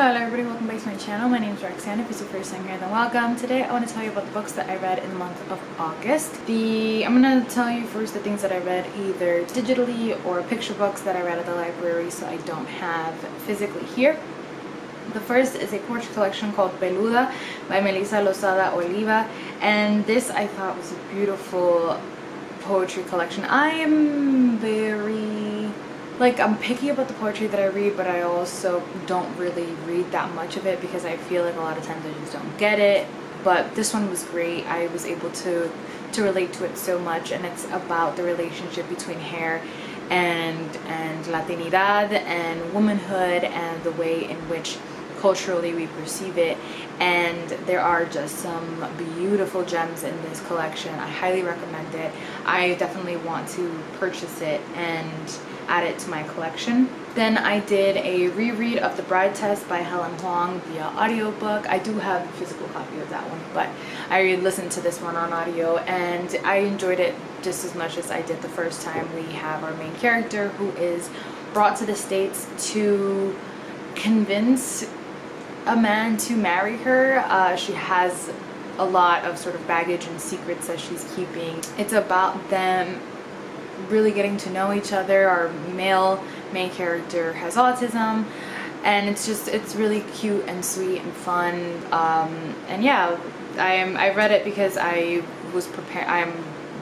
Hello everybody, welcome back to my channel. My name is Roxanne. If it's your first time here, then welcome. Today I want to tell you about the books that I read in the month of August. I'm going to tell you first the things that I read either digitally or picture books that I read at the library, so I don't have physically here. The first is a poetry collection called Bellula by Melissa Lozada Oliva, and this I thought was a beautiful poetry collection. I am I'm picky about the poetry that I read, but I also don't really read that much of it because I feel like a lot of times I just don't get it. But this one was great. I was able to relate to it so much, and it's about the relationship between hair and Latinidad and womanhood and the way in which culturally we perceive it. And there are just some beautiful gems in this collection. I highly recommend it. I definitely want to purchase it and add it to my collection. Then I did a reread of The Bride Test by Helen Huang via audiobook. I do have a physical copy of that one, but I listened to this one on audio and I enjoyed it just as much as I did the first time. We have our main character who is brought to the States to convince a man to marry her. She has a lot of sort of baggage and secrets that she's keeping. It's about them really getting to know each other. Our male main character has autism, and it's really cute and sweet and fun. And yeah, I read it because I was prepared. I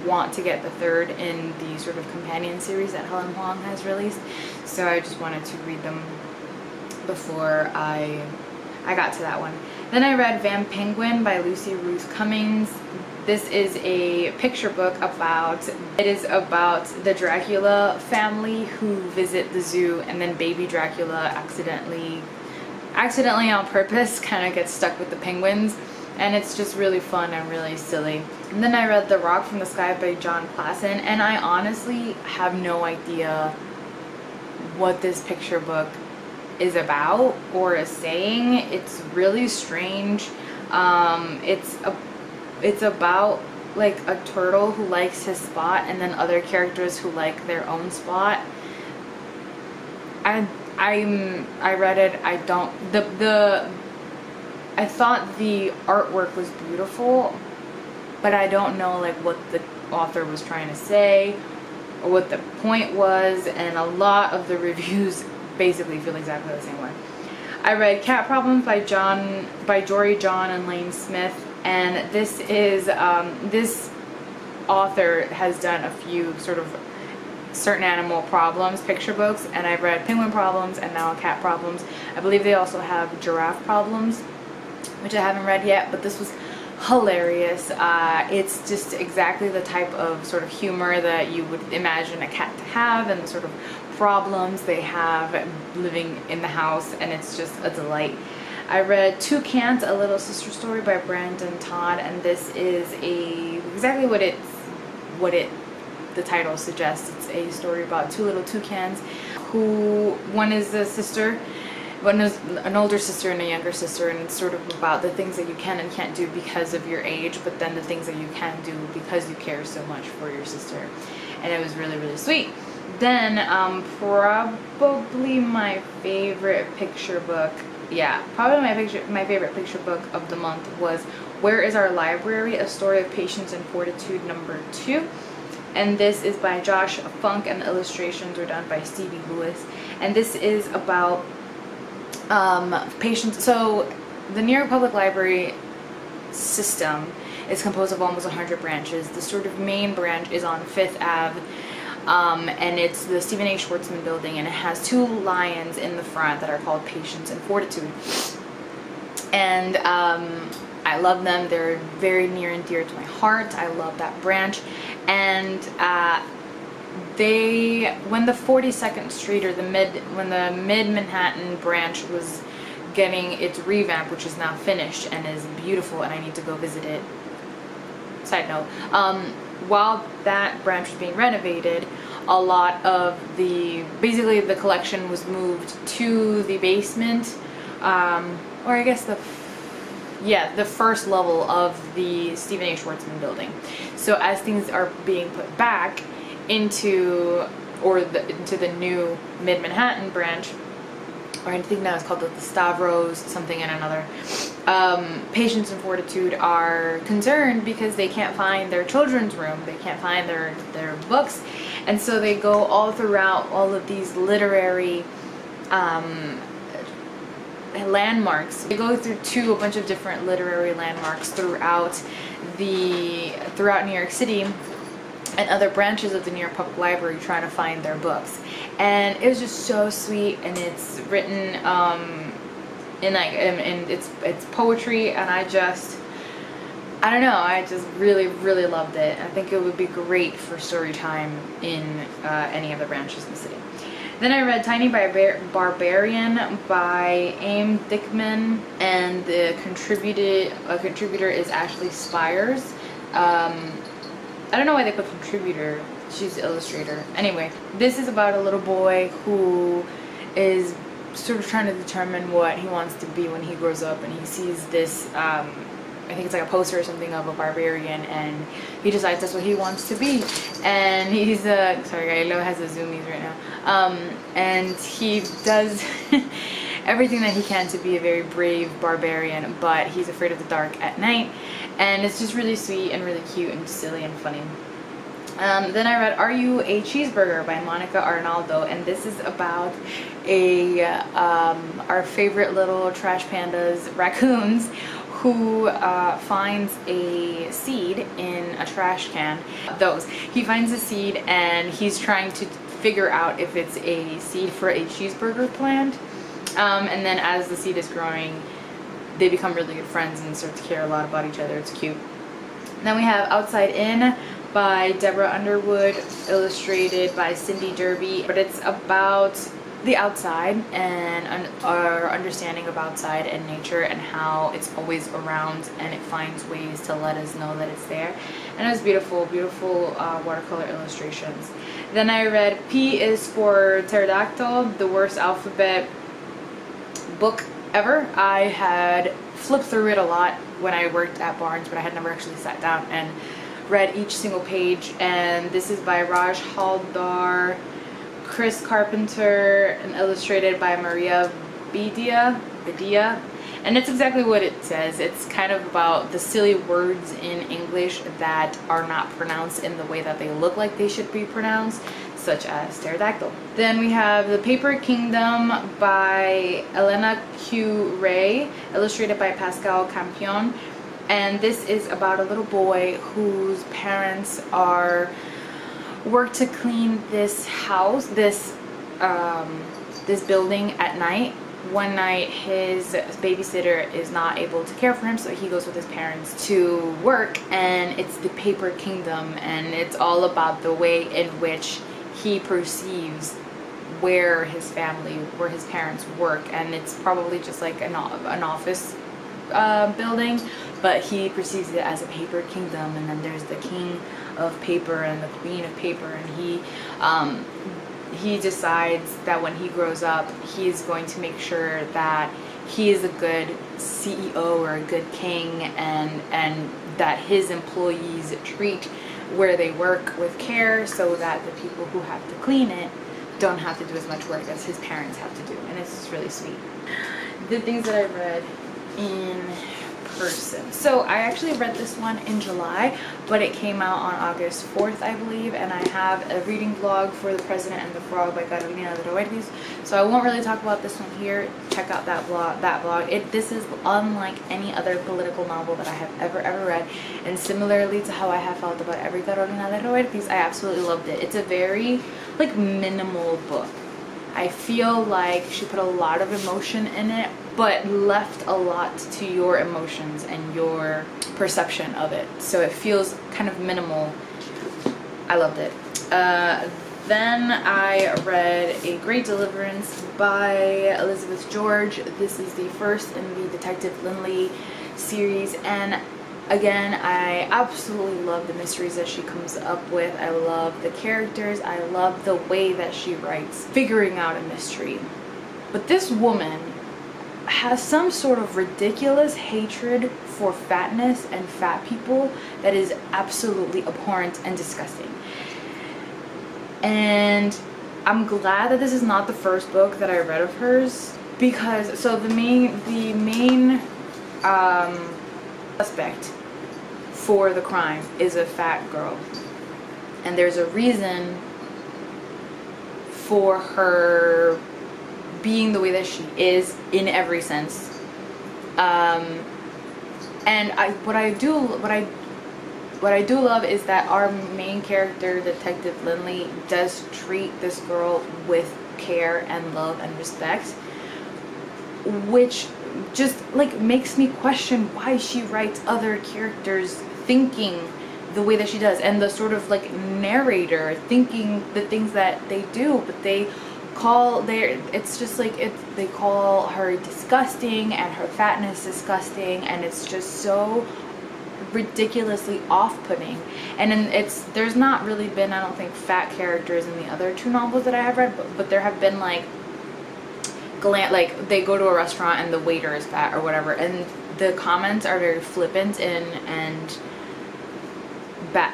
want to get the third in the sort of companion series that Helen Huang has released, so I just wanted to read them before I got to that one. Then I read Van Penguin by Lucy Ruth Cummings. This is a picture book about the Dracula family who visit the zoo, and then baby Dracula accidentally on purpose kind of gets stuck with the penguins, and it's just really fun and really silly. And then I read The Rock from the Sky by John Klassen, and I honestly have no idea what this picture book is about or is saying. It's really strange. It's about like a turtle who likes his spot and then other characters who like their own spot. I read it. I thought the artwork was beautiful, but I don't know like what the author was trying to say or what the point was, and a lot of the reviews basically feel exactly the same way. I read Cat Problems by Jory John and Lane Smith, and this is this author has done a few sort of certain animal problems picture books, and I've read Penguin Problems and now Cat Problems. I believe they also have Giraffe Problems, which I haven't read yet, but this was hilarious. It's just exactly the type of sort of humor that you would imagine a cat to have, and the sort of problems they have living in the house, and it's just a delight. I read Two Cans, A Little Sister Story by Brandon Todd, and this is exactly what the title suggests. It's a story about two little toucans who, one is a sister, one is an older sister and a younger sister, and it's sort of about the things that you can and can't do because of your age, but then the things that you can do because you care so much for your sister. And it was really, really sweet. Then probably my favorite picture book, my favorite picture book of the month was Where Is Our Library? A Story of Patience and Fortitude #2. And this is by Josh Funk, and the illustrations were done by Stevie Lewis. And this is about patience. So the New York Public Library system is composed of almost 100 branches. The sort of main branch is on 5th Ave. And it's the Stephen A. Schwartzman building, and it has two lions in the front that are called Patience and Fortitude. And I love them. They're very near and dear to my heart. I love that branch. And when the 42nd Street or when the Mid-Manhattan branch was getting its revamp, which is now finished and is beautiful, and I need to go visit it. Side note, while that branch was being renovated, a lot of basically the collection was moved to the basement, or I guess the first level of the Stephen A. Schwartzman building. So as things are being put back into the new Mid-Manhattan branch, or I think now it's called the Stavros, something and another. Patience and Fortitude are concerned because they can't find their children's room, they can't find their books, and so they go all throughout all of these literary landmarks. They go through a bunch of different literary landmarks throughout New York City and other branches of the New York Public Library trying to find their books. And it was just so sweet, and it's written in it's poetry, and I don't know, I just really loved it. I think it would be great for story time in any of the branches in the city. Then I read Tiny Barbarian by Aim Dickman, and the contributor is Ashley Spires. I don't know why they put contributor. She's the illustrator. Anyway, this is about a little boy who is sort of trying to determine what he wants to be when he grows up, and he sees this I think it's like a poster or something of a barbarian, and he decides that's what he wants to be. And he's sorry, Gailo has the zoomies right now. And he does everything that he can to be a very brave barbarian, but he's afraid of the dark at night. And it's just really sweet and really cute and silly and funny. Then I read Are You a Cheeseburger by Monica Arnaldo, and this is about our favorite little trash pandas, raccoons, who finds a seed in a trash can. He finds a seed, and he's trying to figure out if it's a seed for a cheeseburger plant. And then as the seed is growing, they become really good friends and start to care a lot about each other. It's cute. Then we have Outside In by Deborah Underwood, illustrated by Cindy Derby, but it's about the outside and our understanding of outside and nature, and how it's always around and it finds ways to let us know that it's there. And it was beautiful watercolor illustrations. Then I read P is for Pterodactyl, the worst alphabet book ever. I had flipped through it a lot when I worked at Barnes, but I had never actually sat down and read each single page. And this is by Raj Haldar, Chris Carpenter, and illustrated by Maria Bedia. And it's exactly what it says. It's kind of about the silly words in English that are not pronounced in the way that they look like they should be pronounced, such as pterodactyl. Then we have The Paper Kingdom by Elena Q. Ray, illustrated by Pascal Campion. And this is about a little boy whose parents work to clean this house, this building at night. One night his babysitter is not able to care for him, so he goes with his parents to work, and it's the Paper Kingdom, and it's all about the way in which he perceives where his parents work. And it's probably just like an office building, but he perceives it as a paper kingdom. And then there's the king of paper and the queen of paper, and he decides that when he grows up, he's going to make sure that he is a good CEO or a good king, and that his employees treat where they work with care, so that the people who have to clean it don't have to do as much work as his parents have to do. And it's just really sweet. The things that I read in person. So I actually read this one in July, but it came out on August 4th, I believe, and I have a reading vlog for The President and the Frog by Carolina de Roertes, so I won't really talk about this one here. Check out that vlog. This is unlike any other political novel that I have ever read, and similarly to how I have felt about every Carolina de Roertes, I absolutely loved it. It's a very minimal book. I feel like she put a lot of emotion in it, but left a lot to your emotions and your perception of it. So it feels kind of minimal. I loved it. Then I read A Great Deliverance by Elizabeth George. This is the first in the Detective Lindley series, and again, I absolutely love the mysteries that she comes up with. I love the characters. I love the way that she writes, figuring out a mystery. But this woman has some sort of ridiculous hatred for fatness and fat people that is absolutely abhorrent and disgusting. And I'm glad that this is not the first book that I read of hers, because so the main suspect for the crime is a fat girl, and there's a reason for her being the way that she is in every sense. And what I do love is that our main character, Detective Lindley, does treat this girl with care and love and respect, which just like makes me question why she writes other characters thinking the way that she does, and the sort of like narrator thinking the things that they do, but they call it's just like they call her disgusting and her fatness disgusting, and it's just so ridiculously off-putting. And then there's not really been, I don't think, fat characters in the other 2 novels that I have read, but there have been like they go to a restaurant and the waiter is fat or whatever, and the comments are very flippant and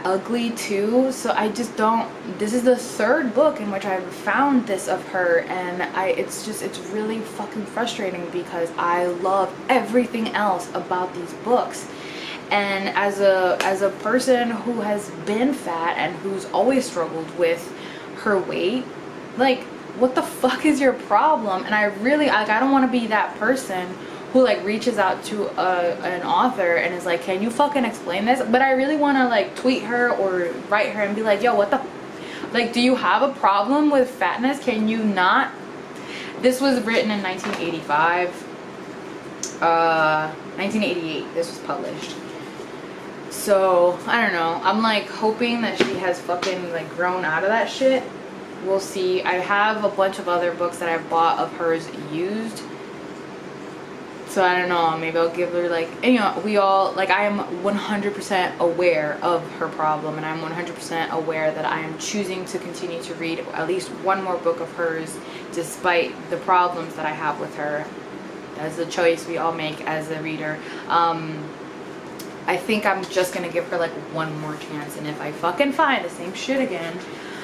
ugly too. So I just don't, this is the 3rd book in which I've found this of her, and it's really fucking frustrating because I love everything else about these books. And as a person who has been fat and who's always struggled with her weight, like, what the fuck is your problem? And I don't want to be that person who like reaches out to an author and is like, can you fucking explain this? But I really want to like tweet her or write her and be like, yo, what the, like, do you have a problem with fatness? Can you not? This was written in 1985, 1988 this was published. So I don't know, I'm like hoping that she has fucking like grown out of that shit. We'll see. I have a bunch of other books that I've bought of hers used, so I don't know, maybe I'll give her like, you know, we all, like, I am 100% aware of her problem, and I'm 100% aware that I am choosing to continue to read at least one more book of hers despite the problems that I have with her. That's a choice we all make as a reader. I think I'm just gonna give her like one more chance, and if I fucking find the same shit again,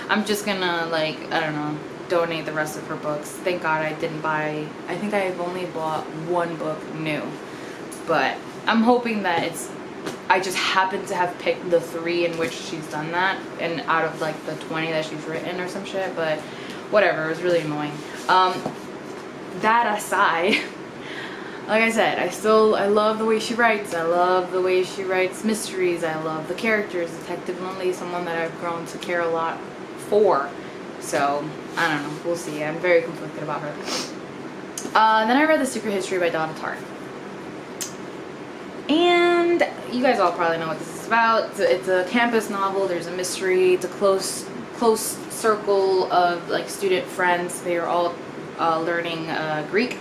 I'm just gonna, like, I don't know, donate the rest of her books. Thank God I didn't buy, I think I've only bought 1 book new, but I'm hoping that I just happen to have picked the 3 in which she's done that, and out of like the 20 that she's written or some shit, but whatever, it was really annoying. That aside, like I said, I love the way she writes. I love the way she writes mysteries. I love the characters. Detective Lindley is someone that I've grown to care a lot for. So, I don't know. We'll see. I'm very conflicted about her. Then I read The Secret History by Donna Tartt. And you guys all probably know what this is about. It's a campus novel. There's a mystery. It's a close circle of like student friends. They are all learning Greek.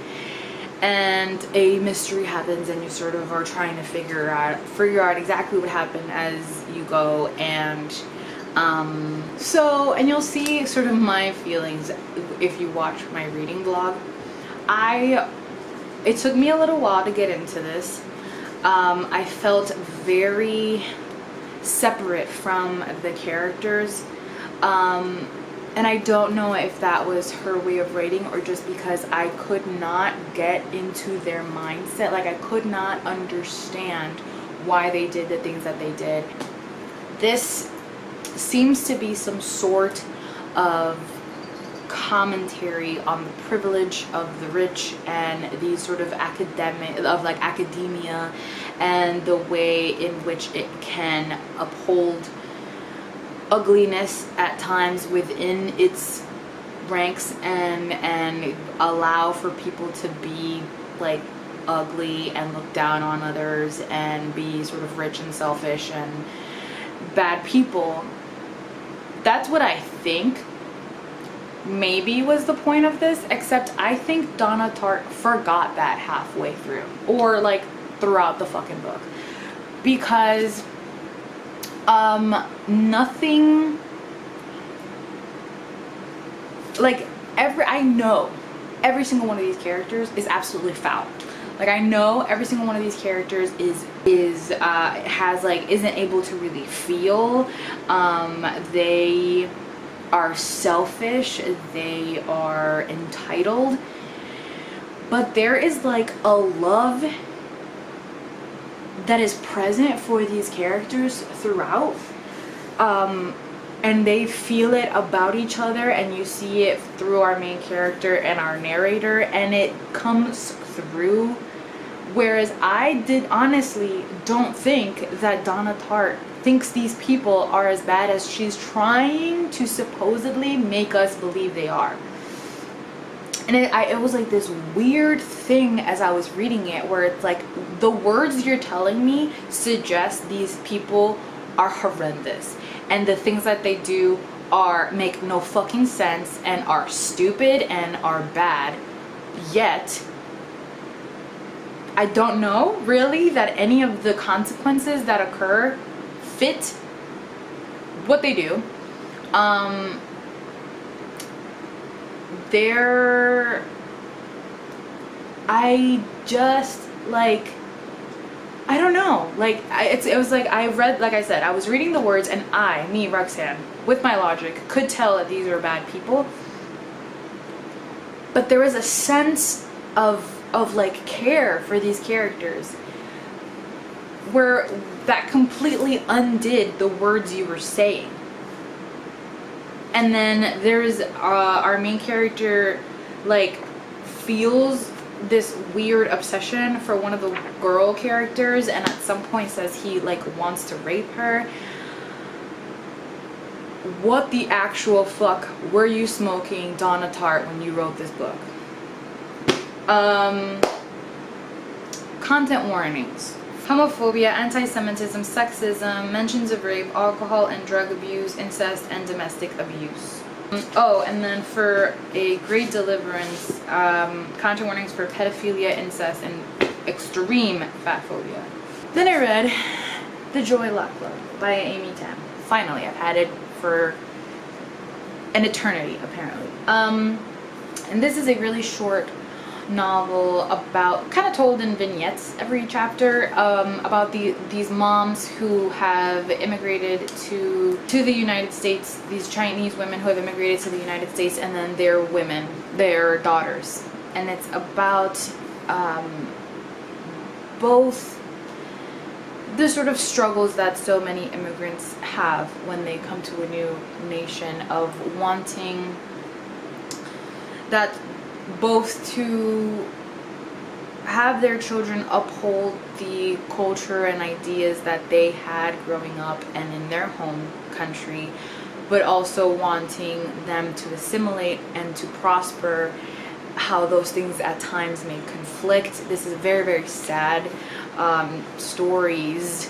And a mystery happens, and you sort of are trying to figure out exactly what happened as you go. And and you'll see sort of my feelings if you watch my reading vlog. It took me a little while to get into this. I felt very separate from the characters. And I don't know if that was her way of writing or just because I could not get into their mindset. Like, I could not understand why they did the things that they did. This seems to be some sort of commentary on the privilege of the rich and the sort of academia and the way in which it can uphold ugliness at times within its ranks and allow for people to be like ugly and look down on others and be sort of rich and selfish and bad people. That's what I think maybe was the point of this, except I think Donna Tartt forgot that halfway through, or like throughout the fucking book, because nothing, like, I know every single one of these characters is absolutely foul. Like, I know every single one of these characters has like, isn't able to really feel. They are selfish, they are entitled, but there is like a love that is present for these characters throughout, and they feel it about each other, and you see it through our main character and our narrator, and it comes through. Whereas I honestly don't think that Donna Tartt thinks these people are as bad as she's trying to supposedly make us believe they are. And it was like this weird thing as I was reading it, where it's like the words you're telling me suggest these people are horrendous, and the things that they do make no fucking sense and are stupid and are bad. Yet I don't know really that any of the consequences that occur fit what they do. I just like, I don't know, like it was like I read, like I said, I was reading the words, and me Roxanne, with my logic, could tell that these are bad people, but there was a sense of like care for these characters where that completely undid the words you were saying. And then there's our main character like feels this weird obsession for one of the girl characters, and at some point says he like wants to rape her. What the actual fuck were you smoking, Donna Tartt, when you wrote this book? Content warnings: homophobia, anti-Semitism, sexism, mentions of rape, alcohol and drug abuse, incest, and domestic abuse. Oh, and then for a Great Deliverance, content warnings for pedophilia, incest, and extreme fat phobia. Then I read The Joy Luck Club by Amy Tam. Finally, I've had it for an eternity, apparently. And this is a really short novel about, kind of told in vignettes every chapter, about these moms who have immigrated to the United States, these Chinese women who have immigrated to the United States, and then their daughters. And it's about both the sort of struggles that so many immigrants have when they come to a new nation, of wanting that both to have their children uphold the culture and ideas that they had growing up and in their home country, but also wanting them to assimilate and to prosper, how those things at times may conflict. This is very, very sad stories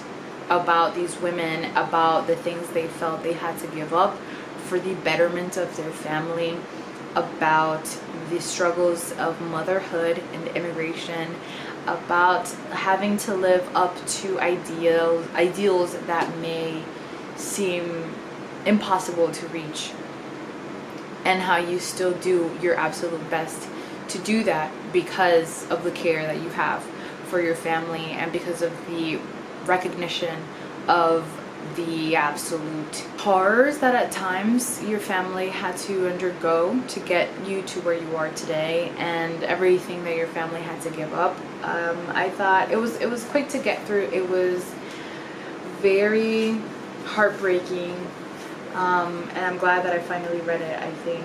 about these women, about the things they felt they had to give up for the betterment of their family, about the struggles of motherhood and immigration, about having to live up to ideals that may seem impossible to reach, and how you still do your absolute best to do that because of the care that you have for your family, and because of the recognition of the absolute horrors that at times your family had to undergo to get you to where you are today, and everything that your family had to give up. I thought it was quick to get through. It was very heartbreaking, and I'm glad that I finally read it. I think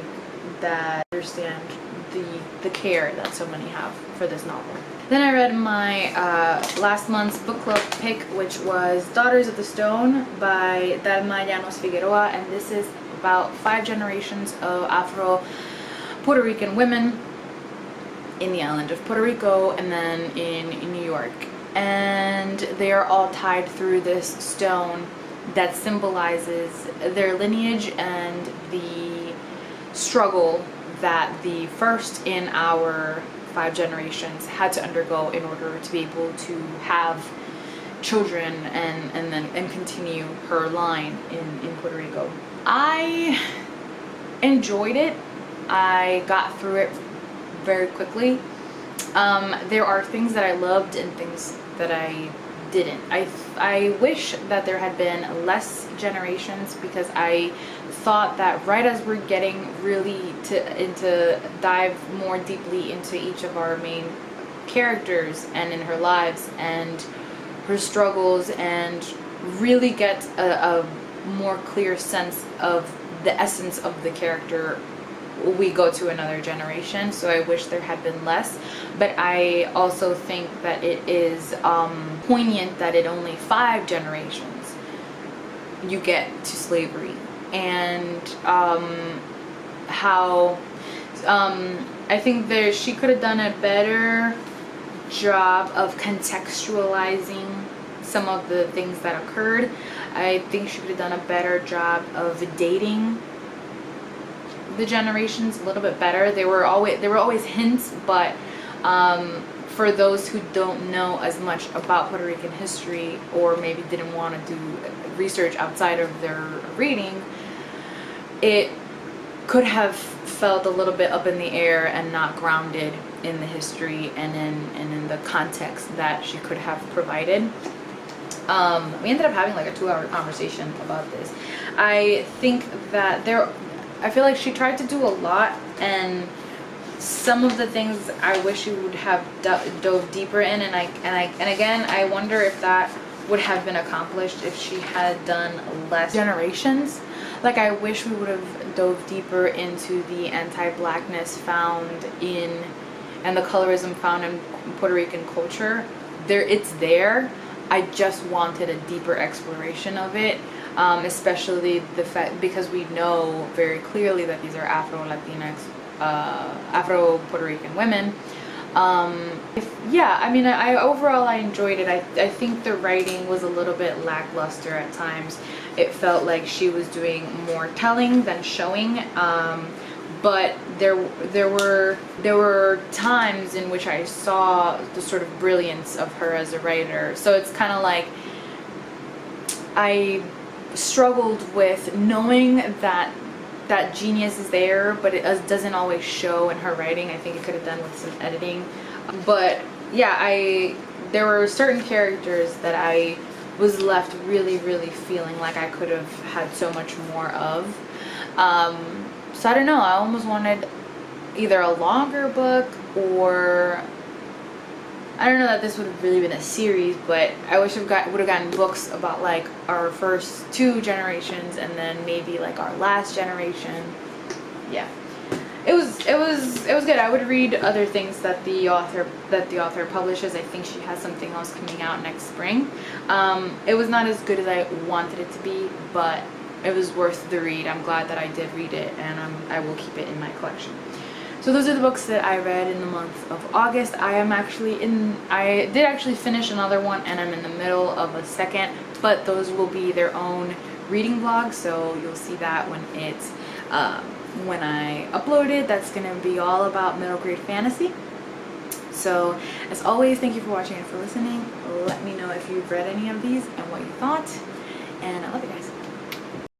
that I understand the care that so many have for this novel. Then I read my last month's book club pick, which was Daughters of the Stone by Dalma Llanos Figueroa, and this is about 5 generations of Afro-Puerto Rican women in the island of Puerto Rico and then in New York. And they are all tied through this stone that symbolizes their lineage and the struggle that the first in our 5 generations had to undergo in order to be able to have children and continue her line in Puerto Rico. I enjoyed it. I got through it very quickly. There are things that I loved and things that I didn't. I wish that there had been less generations, because I thought that right as we're getting really into dive more deeply into each of our main characters and in her lives and her struggles, and really get a more clear sense of the essence of the character, we go to another generation. So I wish there had been less, but I also think that it is poignant that in only 5 generations you get to slavery, and how I think she could have done a better job of contextualizing some of the things that occurred. I think she could have done a better job of dating the generations a little bit better. There were always hints, but for those who don't know as much about Puerto Rican history, or maybe didn't want to do research outside of their reading, it could have felt a little bit up in the air and not grounded in the history and in the context that she could have provided. We ended up having like a 2-hour conversation about this. I think that I feel like she tried to do a lot, and some of the things I wish she would have dove deeper in, and again I wonder if that would have been accomplished if she had done less generations. Like, I wish we would have dove deeper into the anti-blackness found in, and the colorism found in Puerto Rican culture. It's there. I just wanted a deeper exploration of it, especially the fact, because we know very clearly that these are Afro-Latinx, Afro-Puerto Rican women. Yeah, I mean, overall I enjoyed it. I think the writing was a little bit lackluster at times. It felt like she was doing more telling than showing, but there were times in which I saw the sort of brilliance of her as a writer. So it's kind of like I struggled with knowing that genius is there, but it doesn't always show in her writing. I think it could have done with some editing. But yeah, there were certain characters that I was left really, really feeling like I could have had so much more of. So I don't know, I almost wanted either a longer book, or I don't know that this would have really been a series, but I wish I would have gotten books about like our first 2 generations, and then maybe like our last generation. Yeah, it was good. I would read other things that the author publishes. I think she has something else coming out next spring. It was not as good as I wanted it to be, but it was worth the read. I'm glad that I did read it, and I will keep it in my collection. So those are the books that I read in the month of August. I did actually finish another one, and I'm in the middle of a second, but those will be their own reading vlog, so you'll see that when I upload it. That's gonna be all about middle grade fantasy. So as always, thank you for watching and for listening. Let me know if you've read any of these and what you thought, and I love you guys.